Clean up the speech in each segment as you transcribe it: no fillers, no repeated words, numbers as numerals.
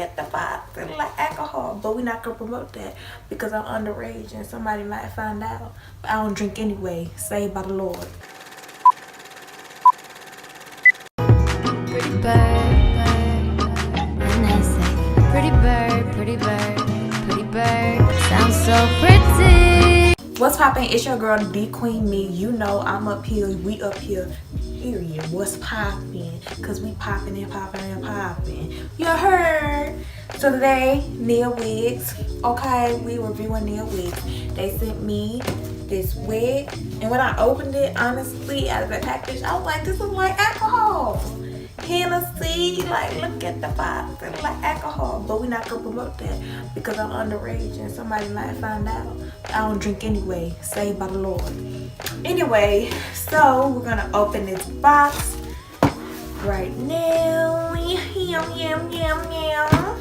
at the box. It's like alcohol. But we're not going to promote that because I'm underage and somebody might find out. But I don't drink anyway. Saved by the Lord. Pretty bird, and they say, pretty bird, pretty bird, pretty bird, sounds so pretty. What's poppin'? It's your girl, the Queen Me. You know I'm up here, we up here. Period. What's poppin'? Cause we poppin' and poppin' and poppin'. You heard? So today, Niawigs. Okay, we reviewing Niawigs. They sent me this wig, and when I opened it, honestly, out of the package, I was like, this is like alcohol. Hennessy, like look at the box, it's like alcohol. But we're not gonna promote that because I'm underage and somebody might find out. I don't drink anyway, saved by the Lord. Anyway, so we're gonna open this box right now. Yum, yum, yum, yum.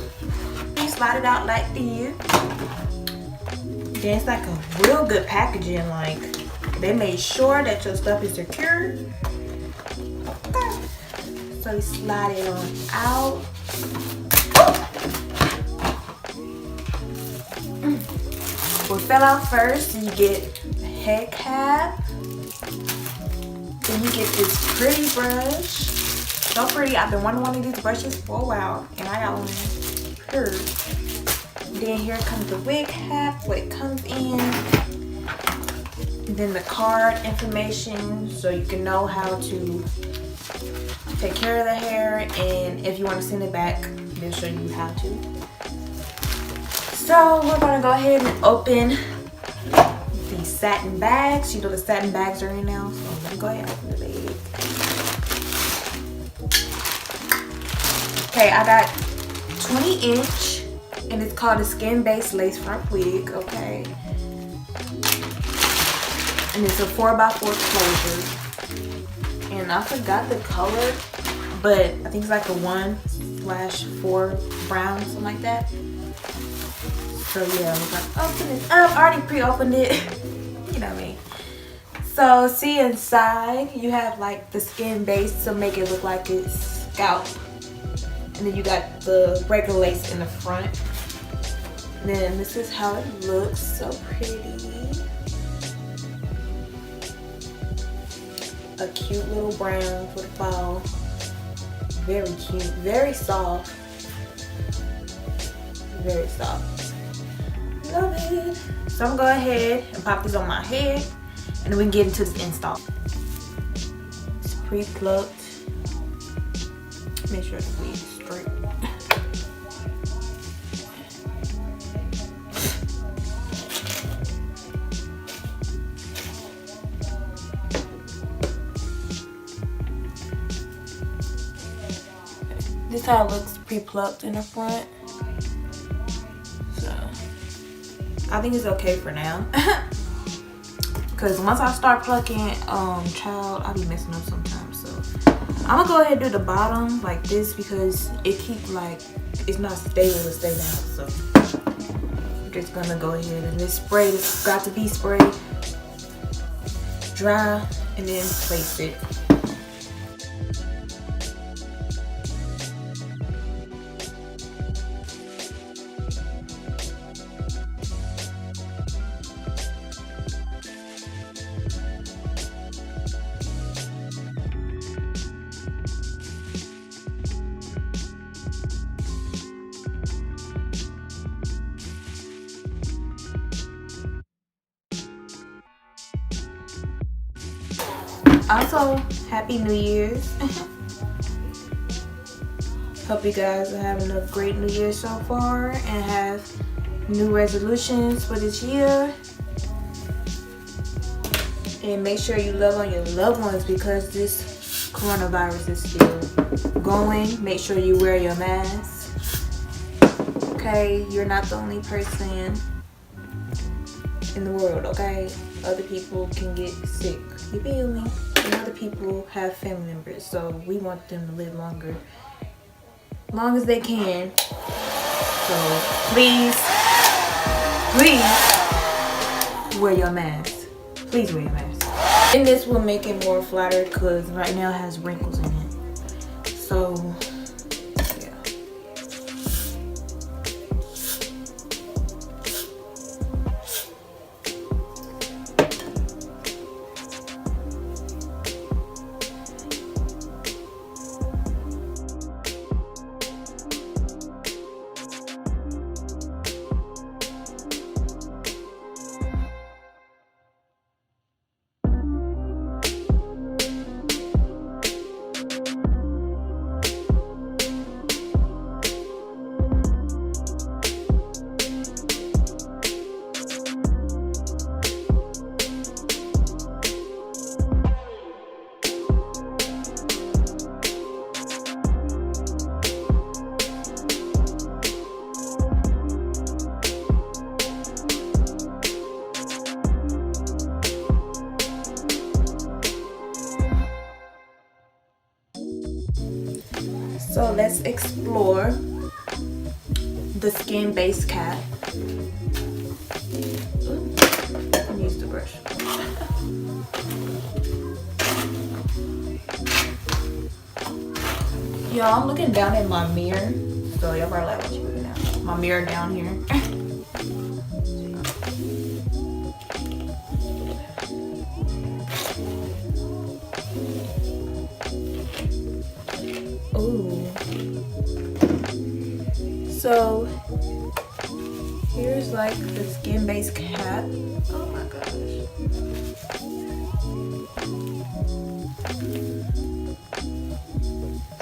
You slide it out like this. Then it's like a real good packaging, like they made sure that your stuff is secure. Okay. So you slide it on out. What fell out first, you get a head cap. Then you get this pretty brush. So pretty. I've been wanting one of these brushes for a while, and I got one here. Then here comes the wig cap, what it comes in. And then the card information, so you can know how to take care of the hair, and if you want to send it back, they'll show you how to. So we're gonna go ahead and open these satin bags. You know the satin bags are in now, so let me go ahead and open the bag. Okay, I got 20-inch, and it's called a skin-based lace front wig. Okay, and it's a 4x4 closure. And I forgot the color, but I think it's like a 1/4 brown, something like that. So yeah, we're gonna open it up. I already pre-opened it. You know what I mean. So see inside, you have like the skin base to make it look like it's scalp. And then you got the regular lace in the front. And then this is how it looks, so pretty. A cute little brown for the fall. Very cute, very soft. Very soft. Love it. So I'm gonna go ahead and pop this on my head, and then we can get into this install. It's pre-plucked. Make sure the wig's straight. This is how it looks pre-plucked in the front. So I think it's okay for now. Cause once I start plucking, child, I'll be messing up sometimes. So I'm gonna go ahead and do the bottom like this because it keeps like it's not stable to stay down. So I'm just gonna go ahead and this spray has got to be sprayed dry and then place it. Also, Happy New Year's. Hope you guys are having a great New Year so far and have new resolutions for this year. And make sure you love on your loved ones because this coronavirus is still going. Make sure you wear your mask. Okay, you're not the only person in the world, okay? Other people can get sick. You feel me? And other people have family members, so we want them to live longer, long as they can. So please wear your mask. Please wear your mask. And this will make it more flatter because right now it has wrinkles in it. So yeah. let's explore the skin base cap. Let me use the brush. Y'all, I'm looking down at my mirror. So y'all probably like what you looking at. My mirror down here. Ooh. So here's like the skin base cap. Oh my gosh.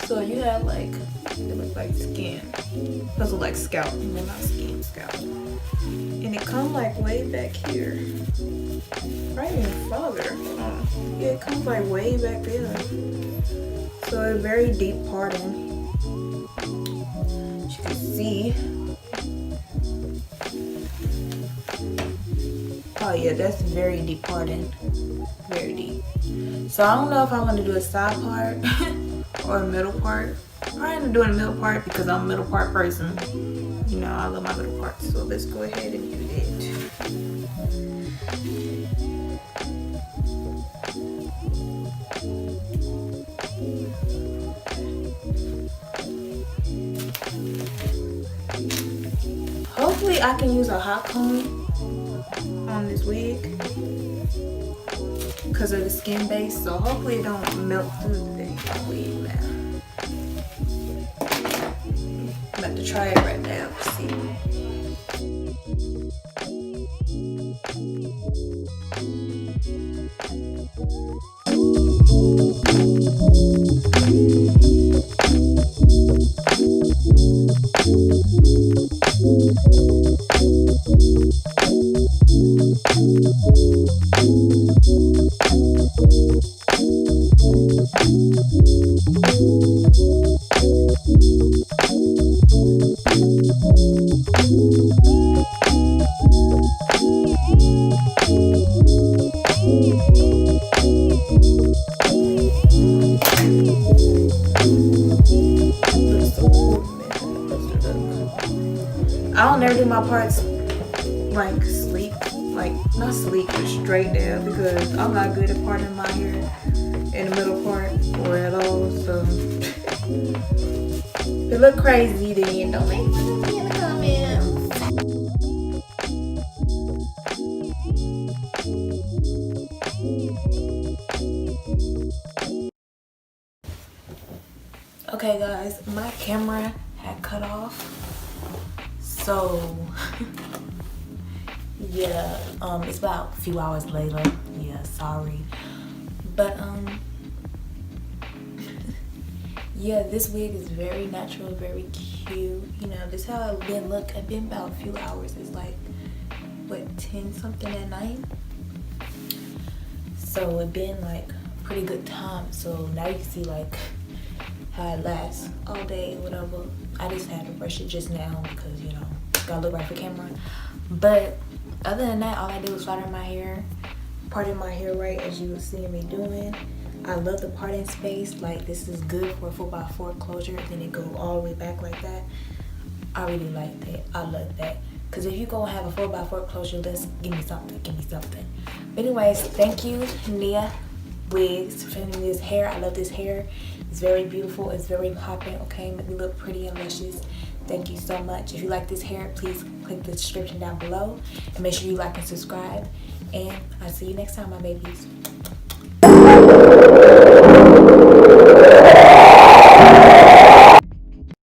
So you have like, it looks like skin. Those look like scalp. No, not skin, scalp. And it comes like way back here. Right even farther. Yeah, it comes like way back there. So a very deep parting. As you can see. Oh yeah, that's very deep parting. Very deep. So I don't know if I want to do a side part or a middle part. I end up doing a middle part because I'm a middle part person. You know, I love my middle parts. So let's go ahead and do that. Hopefully I can use a hot comb on this wig because of the skin base, so hopefully it don't melt through the wig now. I'm about to try it right now. See. I don't never do my parts like sleek, like not sleek but straight down because I'm not good at parting my hair in the middle part or at all. So if it look crazy, then don't make fun of me in the comments. Okay guys, my camera had cut off. So yeah, it's about a few hours later. Yeah, sorry. But yeah, this wig is very natural, very cute. You know, this is how I've been look. I've been about a few hours. It's like what, 10 something at night. So it's been like a pretty good time. So now you can see like how it lasts all day, whatever. I just had to brush it just now because, you know, gotta look right for camera. But other than that, all I did was flatten my hair, parting my hair right as you were seeing me doing. I love the parting space. Like, this is good for a 4x4 closure. Then it go all the way back like that. I really like that. I love that. Because if you go have a 4x4 closure, let's give me something. Give me something. But anyways, thank you, Niawigs, for sending me this hair. I love this hair. It's very beautiful. It's very popping. Okay, make me look pretty and luscious. Thank you so much. If you like this hair, please click the description down below. And make sure you like and subscribe. And I'll see you next time, my babies.